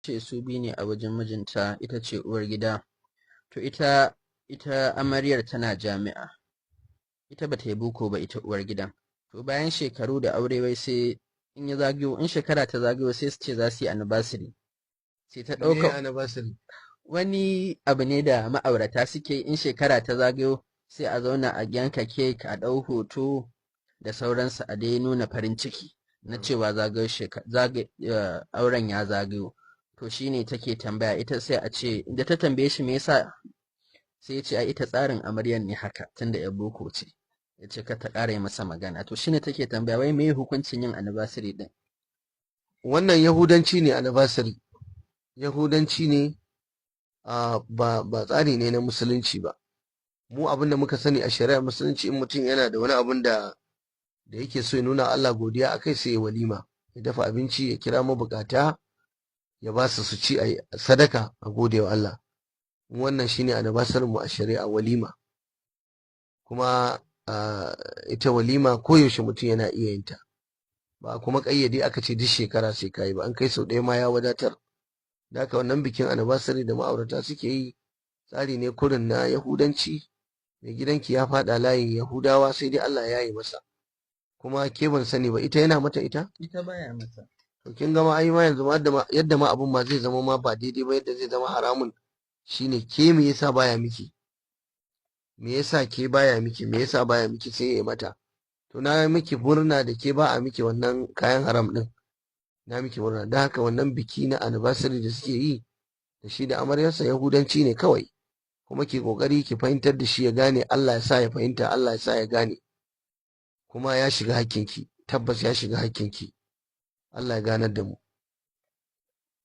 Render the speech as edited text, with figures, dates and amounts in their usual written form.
ce su biyu ne a wajen mijinta, ita ce uwar gida. To ita amaryar tana jami'a, ita ba ta yi boko ba ita uwar gidan. To bayan shekaru da aure wai sai in shekara ta zagayo sai su ce za su yi anniversary. Sai ta Me ɗauka anniversary? wani abu ne da ma'aurata suke in shekara ta zagayo sai a zauna a yanka kek a ɗau hoto da sauransu a dai nuna farin ciki na cewa auren ya zagayo. To shine take tambaya ita sai a ce da ta tambaye shi me yasa sai ya ce a ita tsarin amaryar ne haka tunda yar boko ce. Ya ce ka ta ƙara yi masa magana. To shine take tambaya wai me hukuncin yin anniversary din? Wannan Yahudanci ne anniversary. Yahudanci ne, ba tsari ne na musulunci ba. Mu abin da muka sani a shari'ar musulunci, in mutum yana da wani abin da yake so ya nuna Allah godiya akai, sai ya walima, ya dafa abinci, ya kira mabukata, ya ba su ci a sadaka a gode wa Allah. Wannan shine anniversary mu a shari'a, walima. Kuma ita walima koyaushe mutum yana iya yin ta, ba kuma ƙayyade aka ce duk shekara sai kayi ba, an kai sau ɗaya ma ya wadatar. Da haka wannan bikin anniversary da ma'aurata suke yi tsari ne kurin na Yahudanci. Mai gidanki ya faɗa layin Yahudawa, sai dai Allah ya yi masa. Kuma ke ban sani ba, ita yana mata ita? Ita baya mata. To kin gama ai ma yanzu yadda ma abun ma zai zama ma ba daidai ba, yadda zai zama haramun shine ke me yasa baya miki? Me yasa ke baya miki? Me yasa baya miki sai ya yi mata? To na miki murna da ke ba a miki wannan kayan haram din. Na miki murna. Don haka wannan biki na anniversary da suke yi da shi da amaryarsa Yahudanci ne kawai. Kuma ki kokari ki fahimtar da shi ya gane, Allah ya sa ya fahimta, Allah ya sa ya gane. Kuma ya shiga hakkinki, tabbas ya shiga hakkinki. Allah ya ganar da mu.